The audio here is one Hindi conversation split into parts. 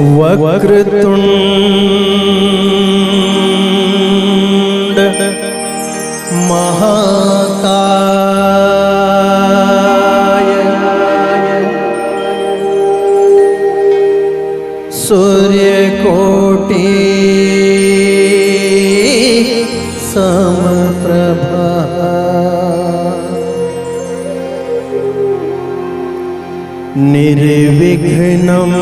वक्रतुंड महाकाय सूर्यकोटि समप्रभा निर्विघ्नं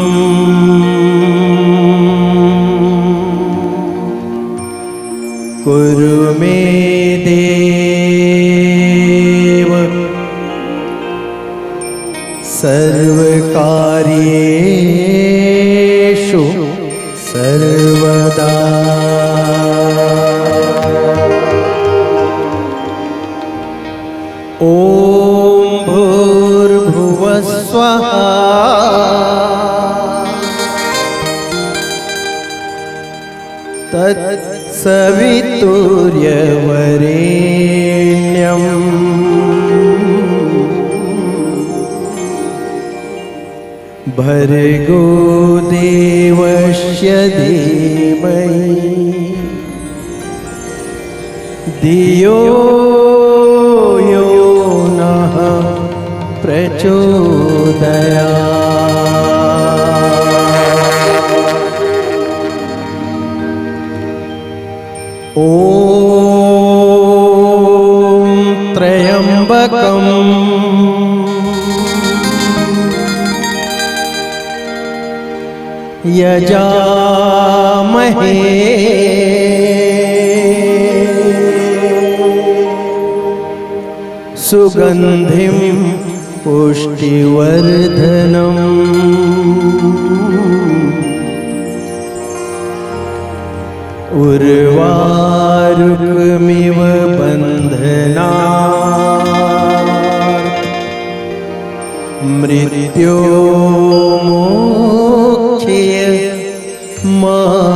कुरु मे देव सर्वकार्येषु सर्वदा। ॐ भूर्भुवः स्वः तत्सवितुर्यवरेण्यं भर्गो देवस्य धीमहि धियो यो नः प्रचोदयात्। ॐ त्र्यम्बकं यजामहे सुगन्धिं पुष्टिवर्धनम् उर्वारुकमिव बन्धनात् मृत्योर्मोक्ष्य मामृतात्।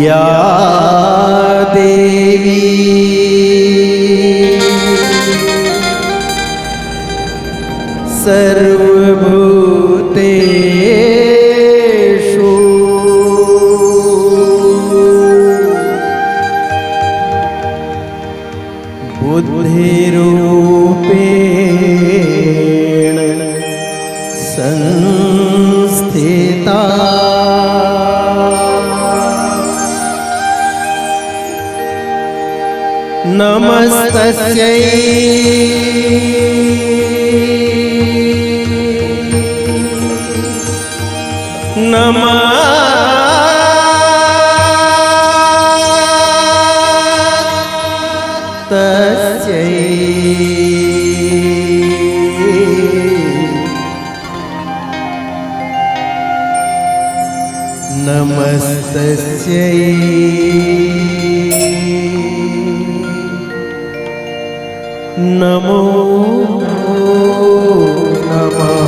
या देवी सर्वभूतेषु बुद्धिरूपेण संस्थिता नमस्तस्यै नमस्तस्यै नमस्तस्यै नमो नमः।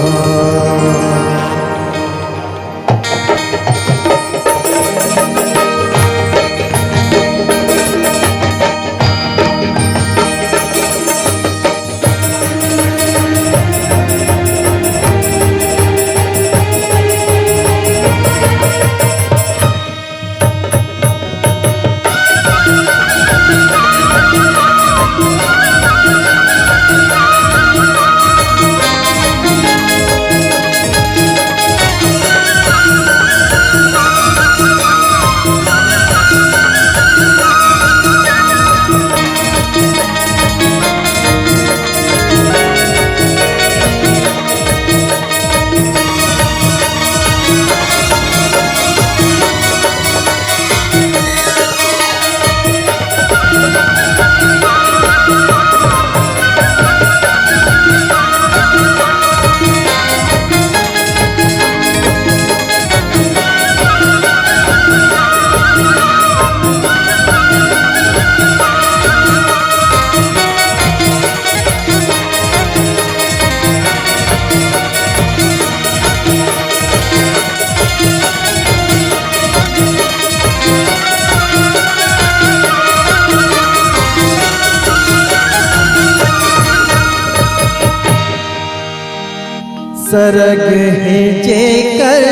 सरग है जेकर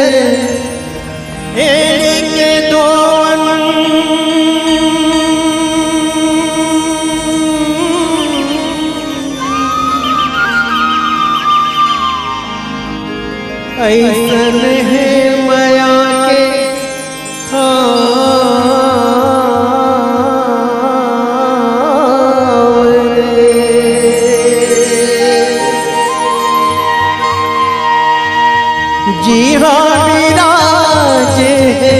एड़ी के दोवन ऐसन है माया के जी हाँ विराजे है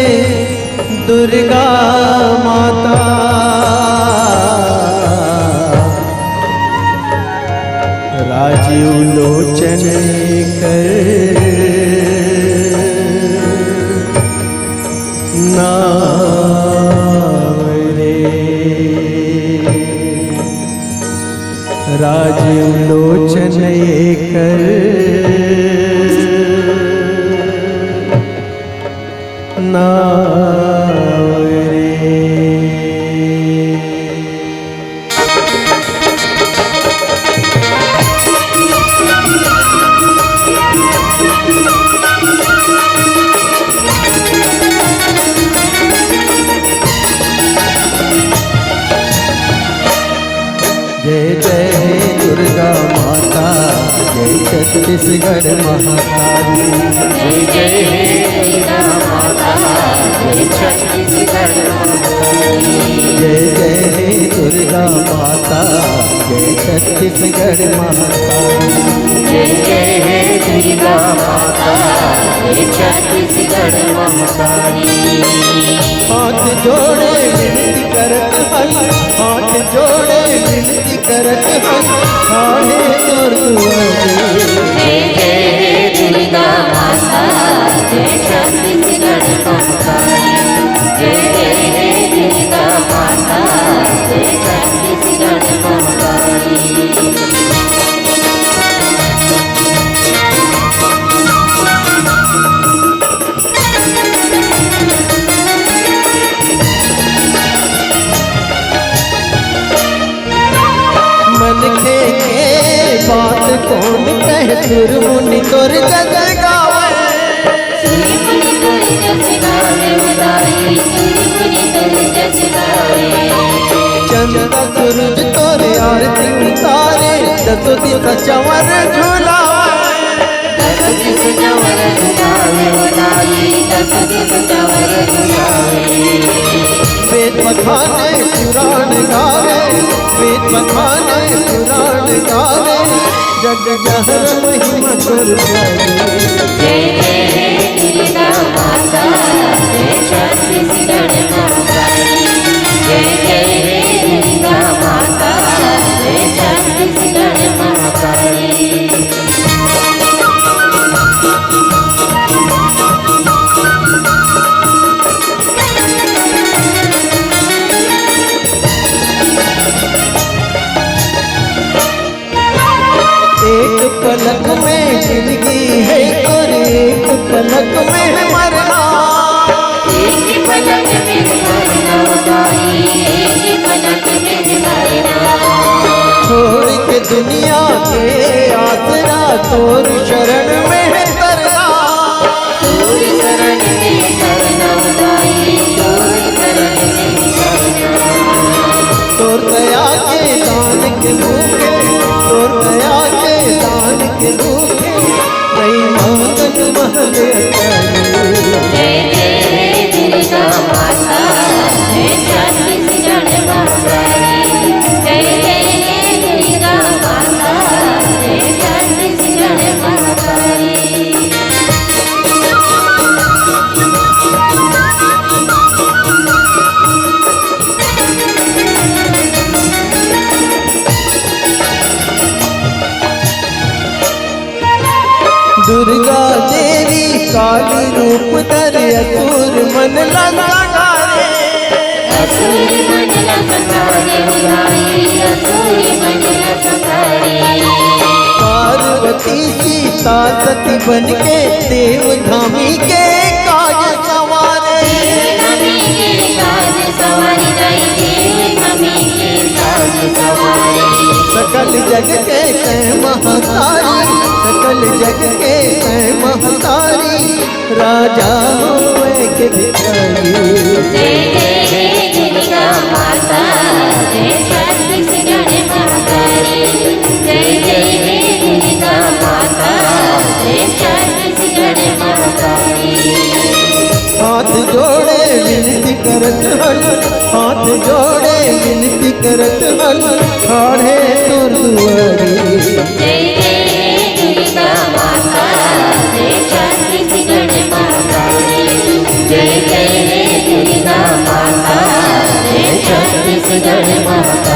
दुर्गा माता राजीव लोचन कर नाम रे राजीव लोचन कर नाम रे। जय जय हे दुर्गा माता, जय छत्तीसगढ़ महाकाली। जय जय हे दुर्गा माता, जय छत्तीसगढ़ महाकाली। जय जय हे दुर्गा माता, जय छत्तीसगढ़ महाकाली। जय जय हे दुर्गा माता, जय छत्तीसगढ़ महाकाली। हाथ जोड़े विनती करत हई, हाथ जोड़े विनती करत हई, खाने तोर दुआरे। जय जय हे दुर्गा माता, जय छत्तीसगढ़ महाकाली। जय जय हे दुर्गा माता, जय छत्तीसगढ़ महाकाली। मन के बात कौन कह तुर मुनि तोर जग गावे। चंदा सूरज तोरे आरती उतारे, दसो दिस चंवर झूलावे। वेद पठाने पुराण गावे, वेद पठाने पुराण गावे, जग जहर महिमा तोर गावे। जय जय हे दुर्गा माता, जय छत्तीसगढ़ महाकाली। जय जय हे दुर्गा माता, जय छत्तीसगढ़ महाकाली। एक पलक में जिंदगी है और एक पलक में मरना। एक पलक में मरना उदाई, एक पलक में मरना। छोड़ के दुनिया के आसरा तोर शरण में है तरना। तोर शरण में करना उदाई, तोर शरण में करना। तोर दया के दान के भूखे, तोर दया के दान के भूखे, कई मंगन महल अटारी। जय जय हे दुर्गा माता, जय छत्तीसगढ़ महाकाली। जय जय हे दुर्गा माता, जय छत्तीसगढ़ महाकाली। दुर्गा देवी काली रूप धर असुर मन लंगारे। असुर मन लंकारे उदाई, असुर मन लंकारे। पार्वती सीता सती बन के देव धामी के काज सवारे। हमी के काज सवारी गई, देव हमी के काज सवारी। सकल जग के महातारी, सकल सकल जग के तय महतारी, राजा होए के भिखारी। जय जय हे दुर्गा माता, जय छत्तीसगढ़ महतारी। जय जय हे दुर्गा माता, जय छत्तीसगढ़ महतारी। हाथ जोड़े विनती करत हल, हाथ जोड़े विनती करत हल, खाड़े तोर दुआरी। जय जय हे दुर्गा माता, जय छत्तीसगढ़ महतारी। जय जय हे दुर्गा माता, जय छत्तीसगढ़ महतारी।